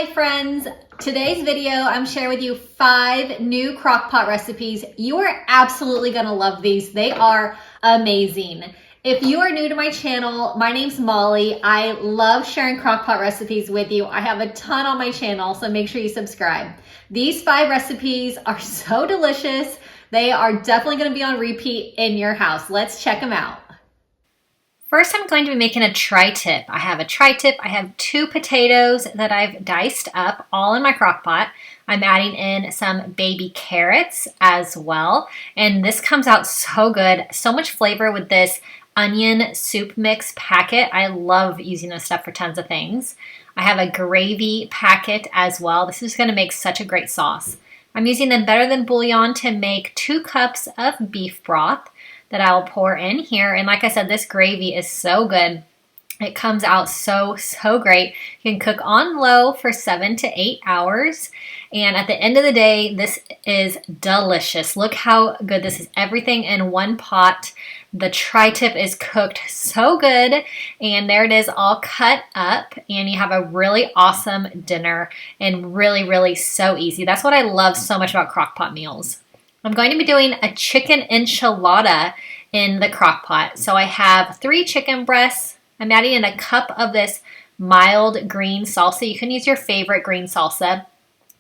Hi friends, today's video I'm sharing with you 5 new crock-pot recipes. You are absolutely gonna love these. They are amazing. If you are new to my channel, my name's Molly. I love sharing crock-pot recipes with you. I have a ton on my channel, so make sure you subscribe. These 5 recipes are so delicious. They are definitely gonna be on repeat in your house. Let's check them out. First, I'm going to be making a tri-tip. I have a tri-tip. I have 2 potatoes that I've diced up all in my crock pot. I'm adding in some baby carrots as well. And this comes out so good. So much flavor with this onion soup mix packet. I love using this stuff for tons of things. I have a gravy packet as well. This is going to make such a great sauce. I'm using the Better Than Bouillon to make 2 cups of beef broth that I'll pour in here. And like I said, this gravy is so good. It comes out so great. You can cook on low for 7 to 8 hours. And at the end of the day, this is delicious. Look how good this is. Everything in one pot. The tri-tip is cooked so good. And there it is all cut up. And you have a really awesome dinner and really so easy. That's what I love so much about crock-pot meals. I'm going to be doing a chicken enchilada in the crock pot. So I have 3 chicken breasts. I'm adding in a cup of this mild green salsa. You can use your favorite green salsa.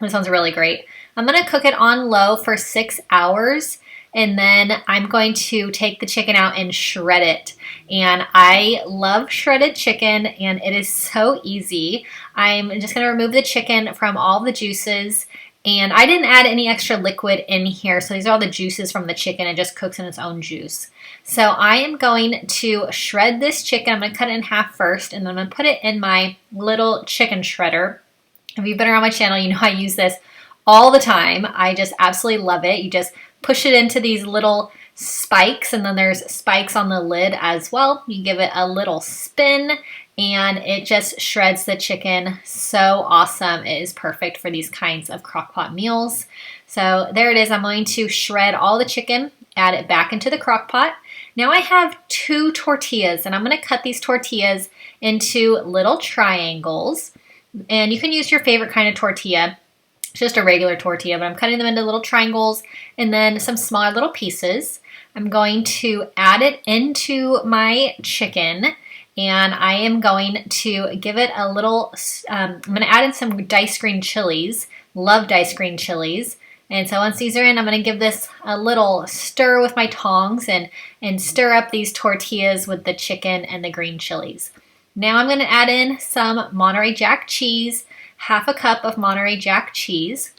This one's really great. I'm going to cook it on low for 6 hours. And then I'm going to take the chicken out and shred it. And I love shredded chicken and it is so easy. I'm just going to remove the chicken from all the juices. And I didn't add any extra liquid in here, so these are all the juices from the chicken. It just cooks in its own juice. So I am going to shred this chicken. I'm going to cut it in half first, and then I'm going to put it in my little chicken shredder. If you've been around my channel, you know I use this all the time. I just absolutely love it. You just push it into these little spikes, and then there's spikes on the lid as well. You give it a little spin, and it just shreds the chicken so awesome. It is perfect for these kinds of crock pot meals. So there it is. I'm going to shred all the chicken, add it back into the crock pot. Now I have 2 tortillas, and I'm going to cut these tortillas into little triangles. And you can use your favorite kind of tortilla. It's just a regular tortilla, but I'm cutting them into little triangles and then some smaller little pieces. I'm going to add it into my chicken. And I am going to give it a little, I'm going to add in some diced green chilies. Love diced green chilies. And so once these are in, I'm going to give this a little stir with my tongs and stir up these tortillas with the chicken and the green chilies. Now I'm going to add in some Monterey Jack cheese, half a cup of Monterey Jack cheese.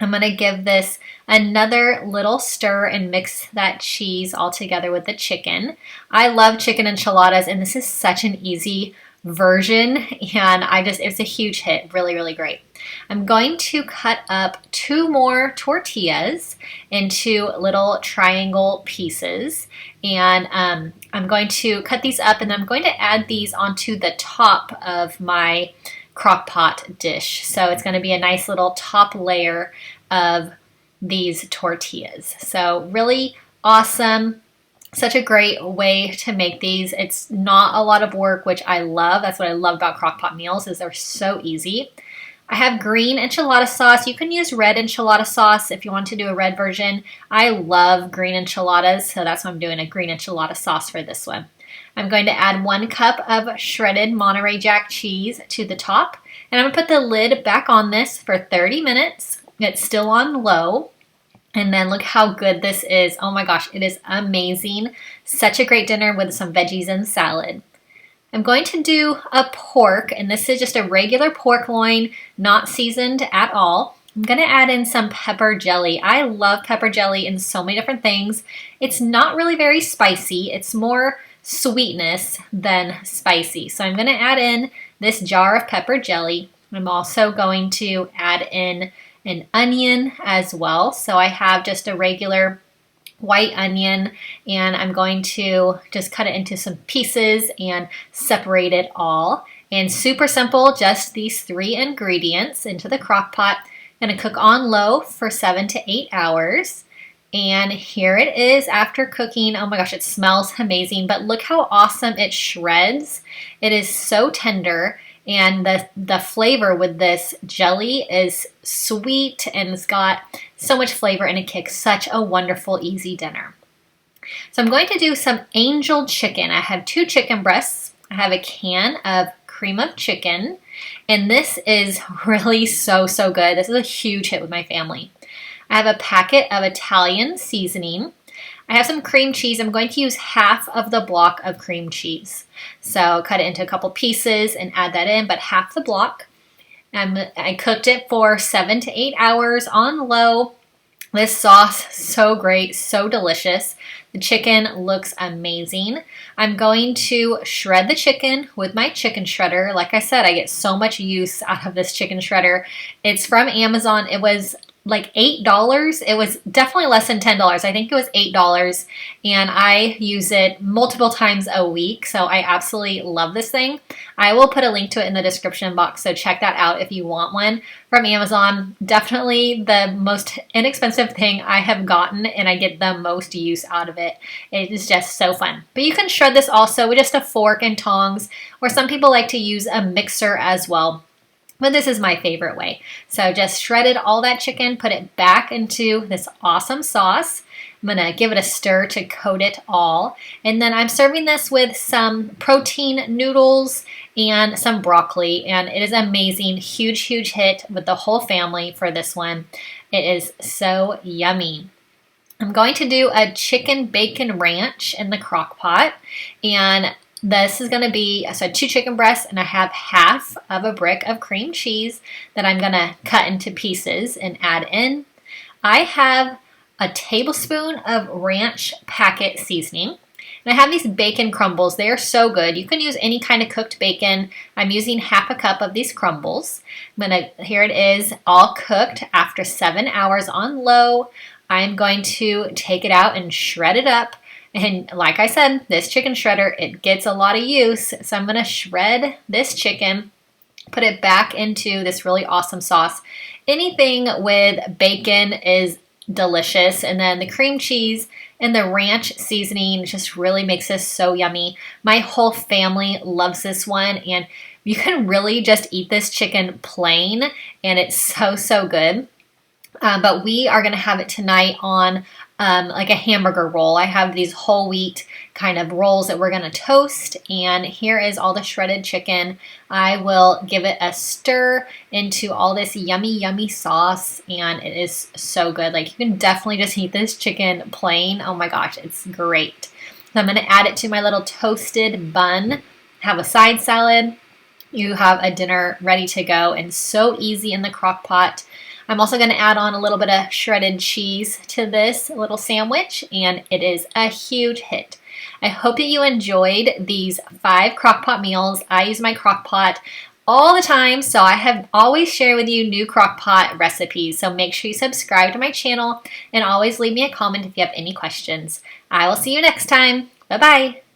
I'm going to give this another little stir and mix that cheese all together with the chicken. I love chicken enchiladas, and this is such an easy version, and it's a huge hit. Really great. I'm going to cut up 2 more tortillas into little triangle pieces, and I'm going to cut these up, and I'm going to add these onto the top of my crock pot dish. So it's going to be a nice little top layer of these tortillas. So really awesome. Such a great way to make these. It's not a lot of work, which I love. That's what I love about crock pot meals, is they're so easy. I have green enchilada sauce. You can use red enchilada sauce if you want to do a red version. I love green enchiladas, so that's why I'm doing a green enchilada sauce for this one. I'm going to add 1 cup of shredded Monterey Jack cheese to the top. And I'm going to put the lid back on this for 30 minutes. It's still on low. And then look how good this is. Oh my gosh, it is amazing. Such a great dinner with some veggies and salad. I'm going to do a pork, and this is just a regular pork loin, not seasoned at all. I'm going to add in some pepper jelly. I love pepper jelly in so many different things. It's not really very spicy. It's more sweetness than spicy. So I'm going to add in this jar of pepper jelly. I'm also going to add in an onion as well. So I have just a regular white onion, and I'm going to just cut it into some pieces and separate it all. And super simple, just these 3 ingredients into the crock pot. Going to cook on low for 7 to 8 hours. And here it is after cooking. Oh my gosh, it smells amazing, but look how awesome it shreds. It is so tender, And the flavor with this jelly is sweet and it's got so much flavor and it kicks such a wonderful, easy dinner. So I'm going to do some angel chicken. I have 2 chicken breasts. I have a can of cream of chicken. And this is really so good. This is a huge hit with my family. I have a packet of Italian seasoning. I have some cream cheese. I'm going to use half of the block of cream cheese. So cut it into a couple pieces and add that in, but half the block. I cooked it for 7 to 8 hours on low. This sauce, so great, so delicious. The chicken looks amazing. I'm going to shred the chicken with my chicken shredder. Like I said, I get so much use out of this chicken shredder. It's from Amazon. It was like $8. It was definitely less than $10. I think it was $8. And I use it multiple times a week. So I absolutely love this thing. I will put a link to it in the description box. So check that out if you want one from Amazon. Definitely the most inexpensive thing I have gotten, and I get the most use out of it. It is just so fun. But you can shred this also with just a fork and tongs, or some people like to use a mixer as well. But this is my favorite way. So just shredded all that chicken, put it back into this awesome sauce. I'm gonna give it a stir to coat it all. And then I'm serving this with some protein noodles and some broccoli. And it is amazing, huge hit with the whole family for this one. It is so yummy. I'm going to do a chicken bacon ranch in the crock pot. And this is going to be, so 2 chicken breasts, and I have half of a brick of cream cheese that I'm going to cut into pieces and add in. I have a tablespoon of ranch packet seasoning. And I have these bacon crumbles. They are so good. You can use any kind of cooked bacon. I'm using half a cup of these crumbles. Here it is, all cooked after 7 hours on low. I'm going to take it out and shred it up. And like I said, this chicken shredder, it gets a lot of use. So I'm going to shred this chicken, put it back into this really awesome sauce. Anything with bacon is delicious. And then the cream cheese and the ranch seasoning just really makes this so yummy. My whole family loves this one. And you can really just eat this chicken plain. And it's so good. But we are going to have it tonight on like a hamburger roll. I have these whole wheat kind of rolls that we're going to toast. And here is all the shredded chicken. I will give it a stir into all this yummy sauce. And it is so good. Like, you can definitely just eat this chicken plain. Oh my gosh, it's great. So I'm going to add it to my little toasted bun. Have a side salad. You have a dinner ready to go, and so easy in the crock pot. I'm also going to add on a little bit of shredded cheese to this little sandwich, and it is a huge hit. I hope that you enjoyed these 5 crock pot meals. I use my crock pot all the time, so I have always shared with you new crock pot recipes. So make sure you subscribe to my channel and always leave me a comment if you have any questions. I will see you next time. Bye-bye.